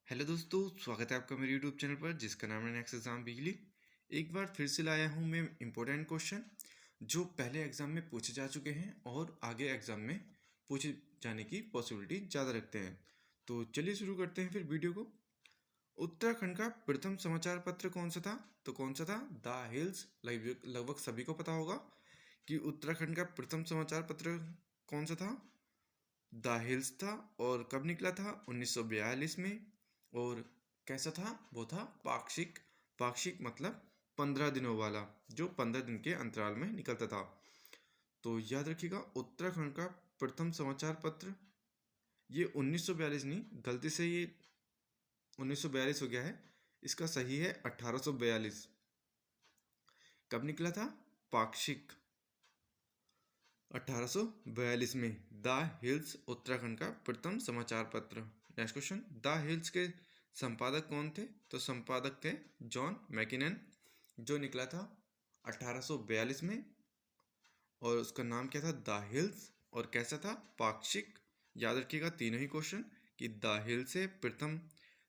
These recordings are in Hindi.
हेलो दोस्तों, स्वागत है आपका मेरे यूट्यूब चैनल पर जिसका नाम है नेक्स्ट एग्जाम बिजली। एक बार फिर से लाया हूँ मैं इम्पोर्टेंट क्वेश्चन जो पहले एग्जाम में पूछे जा चुके हैं और आगे एग्जाम में पूछे जाने की पॉसिबिलिटी ज़्यादा रखते हैं। तो चलिए शुरू करते हैं फिर वीडियो को। उत्तराखंड का प्रथम समाचार पत्र कौन सा था? तो कौन सा था? The hills. लगभग सभी को पता होगा कि उत्तराखंड का प्रथम समाचार पत्र कौन सा था। द हिल्स था। और कब निकला था? 1942 में। और कैसा था? वो था पाक्षिक। पाक्षिक मतलब 15 दिनों वाला, जो 15 दिन के अंतराल में निकलता था। तो याद रखिएगा, उत्तराखंड का प्रथम समाचार पत्र ये 1942 नहीं, गलती से ये 1942 हो गया है। इसका सही है 1842। कब निकला था? पाक्षिक 1842 में। द हिल्स उत्तराखंड का प्रथम समाचार पत्र। नेक्स्ट क्वेश्चन, द हिल्स के संपादक कौन थे? तो संपादक थे जॉन मैकिनन, जो निकला था 1842 में। और उसका नाम क्या था? The hills. और कैसा था? पाक्षिक। याद रखिएगा तीनों ही क्वेश्चन कि द हिल्स से प्रथम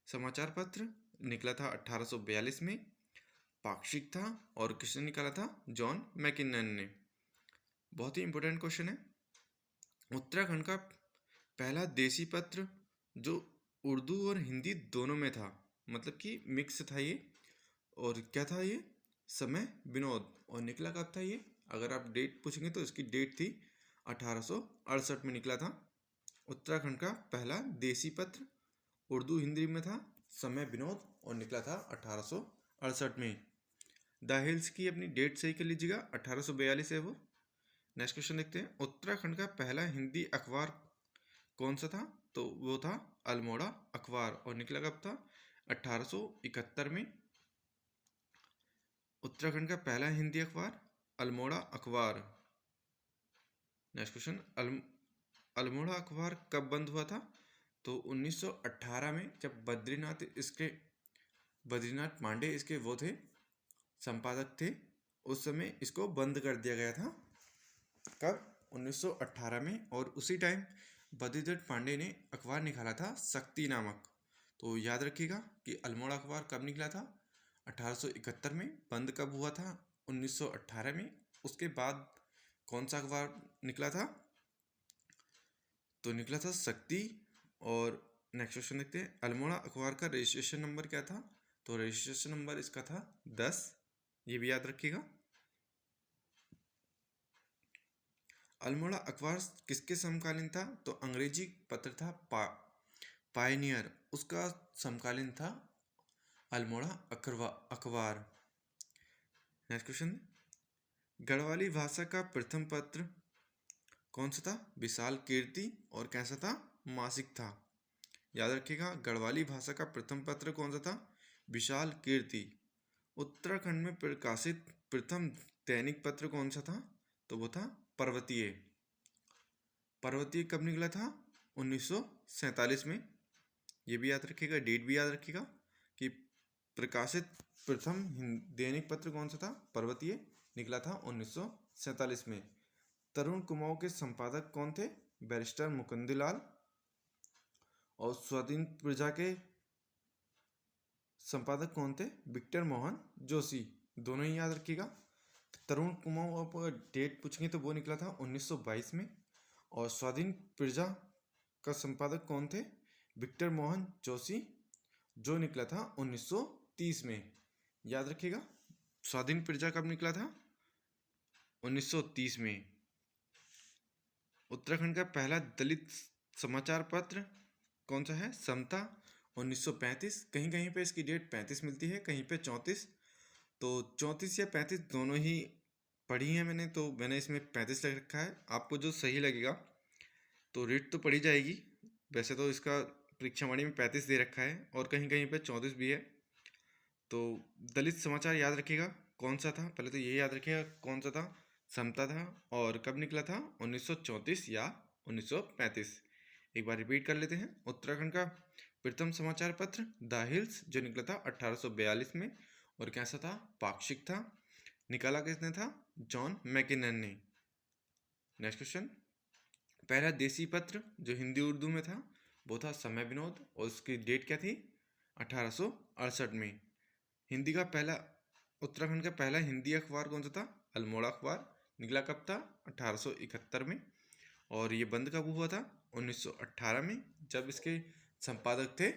समाचार पत्र निकला था 1842 में, पाक्षिक था और किसने निकाला था? जॉन मैकिनन ने। बहुत ही इंपॉर्टेंट क्वेश्चन है। उत्तराखंड का पहला देसी पत्र जो उर्दू और हिंदी दोनों में था, मतलब कि मिक्स था ये। और क्या था ये? समय विनोद। और निकला कब था ये? अगर आप डेट पूछेंगे तो इसकी डेट थी 1868 में निकला था। उत्तराखंड का पहला देसी पत्र उर्दू हिंदी में था, समय विनोद, और निकला था 1868 में। द हिल्स की अपनी डेट सही कर लीजिएगा, 1842 है वो। नेक्स्ट क्वेश्चन देखते हैं। उत्तराखंड का पहला हिंदी अखबार कौन सा था? तो वो था अल्मोड़ा अखबार, और निकला कब था? 1871 में। उत्तराखंड का पहला हिंदी अखबार अल्मोड़ा अखबार। नेक्स्ट क्वेश्चन, अल्मोड़ा अखबार कब बंद हुआ था? तो 1918 में, जब बद्रीनाथ पांडे इसके वो थे, संपादक थे। उस समय इसको बंद कर दिया गया था। कब? 1918 में। और उसी टाइम बद्रीदत्त पांडे ने अखबार निकाला था शक्ति नामक। तो याद रखिएगा कि अल्मोड़ा अखबार कब निकला था? 1871 में। बंद कब हुआ था? 1918 में। उसके बाद कौन सा अखबार निकला था? तो निकला था शक्ति। और नेक्स्ट क्वेश्चन देखते हैं। अल्मोड़ा अखबार का रजिस्ट्रेशन नंबर क्या था? तो रजिस्ट्रेशन नंबर इसका था 10। ये भी याद रखिएगा। अल्मोड़ा अखबार किसके समकालीन था? तो अंग्रेजी पत्र था पायनियर, उसका समकालीन था अल्मोड़ा अखबार। नेक्स्ट क्वेश्चन, गढ़वाली भाषा का प्रथम पत्र कौन सा था? विशाल कीर्ति। और कैसा था? मासिक था। याद रखिएगा, गढ़वाली भाषा का प्रथम पत्र कौन सा था? विशाल कीर्ति। उत्तराखंड में प्रकाशित प्रथम दैनिक पत्र कौन सा था? तो वो था पर्वतीय। पर्वतीय कब निकला था? 1947 में। ये भी याद रखिएगा, डेट भी याद रखिएगा कि प्रकाशित प्रथम दैनिक पत्र कौन सा था? पर्वतीय, निकला था 1947 में। तरुण कुमाऊं के संपादक कौन थे? बैरिस्टर मुकुंदलाल। और स्वाधीन प्रजा के संपादक कौन थे? विक्टर मोहन जोशी। दोनों ही याद रखिएगा। तरुण कुमाऊं आप डेट पूछेंगे तो वो निकला था 1922 में। और स्वाधीन प्रजा का संपादक कौन थे? विक्टर मोहन जोशी, जो निकला था 1930 में। याद रखिएगा, स्वाधीन प्रजा कब निकला था? 1930 में। उत्तराखंड का पहला दलित समाचार पत्र कौन सा है? समता, 1935। कहीं कहीं पे इसकी डेट 35 मिलती है, कहीं पे 34। तो 34 या 35 दोनों ही पढ़ी है मैंने, तो मैंने इसमें 35 लग रखा है। आपको जो सही लगेगा, तो रेट तो पड़ी जाएगी। वैसे तो इसका परीक्षावाणी में 35 दे रखा है और कहीं कहीं पे 34 भी है। तो दलित समाचार याद रखिएगा कौन सा था। पहले तो ये याद रखिएगा कौन सा था। समता था। और कब निकला था? 1934 या 1935। एक बार रिपीट कर लेते हैं। उत्तराखंड का प्रथम समाचार पत्र द हिल्स, जो निकला था 1842 में। और कैसा था? पाक्षिक था। निकाला किसने था? जॉन मैकिनन ने। नेक्स्ट क्वेश्चन, पहला देसी पत्र जो हिंदी उर्दू में था वो था समय विनोद, और उसकी डेट क्या थी? 1868 में। हिंदी का पहला उत्तराखंड का पहला हिंदी अखबार कौन सा था? अल्मोड़ा अखबार। निकला कब था? 1871 में। और ये बंद कब हुआ था? 1918 में, जब इसके संपादक थे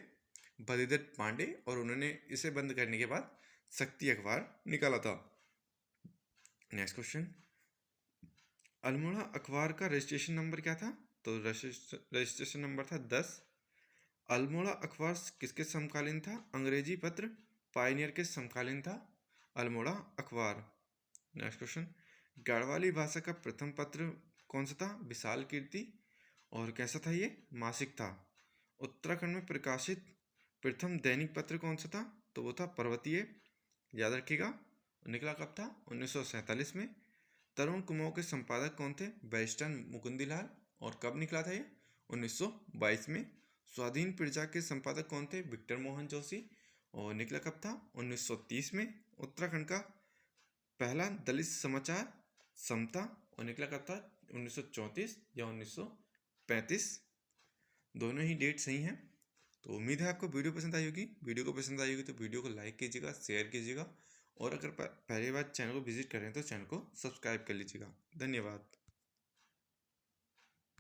बद्रीदत्त पांडे, और उन्होंने इसे बंद करने के बाद शक्ति अखबार निकाला था। नेक्स्ट क्वेश्चन, अल्मोड़ा अखबार का रजिस्ट्रेशन नंबर क्या था? तो रजिस्ट्रेशन नंबर था 10। अल्मोड़ा अखबार किसके समकालीन था? अंग्रेजी पत्र पायनियर के समकालीन था अल्मोड़ा अखबार। नेक्स्ट क्वेश्चन, गढ़वाली भाषा का प्रथम पत्र कौन सा था? विशाल कीर्ति। और कैसा था ये? मासिक था। उत्तराखंड में प्रकाशित प्रथम दैनिक पत्र कौन सा था? तो वो था पर्वतीय। याद रखिएगा। निकला कब था? 1947 में। तरुण कुमाऊं के संपादक कौन थे? बैरिस्टर मुकुंदीलाल। और कब निकला था ये? 1922 में। स्वाधीन प्रजा के संपादक कौन थे? विक्टर मोहन जोशी। और निकला कब था? 1930 में। उत्तराखंड का पहला दलित समाचार समता। और निकला कब था? 1934 या 1935। दोनों ही डेट सही हैं। तो उम्मीद है आपको वीडियो पसंद आई होगी। वीडियो को पसंद आई होगी तो वीडियो को लाइक कीजिएगा, शेयर कीजिएगा, और अगर पहली बार चैनल को विजिट करें तो चैनल को सब्सक्राइब कर लीजिएगा। धन्यवाद।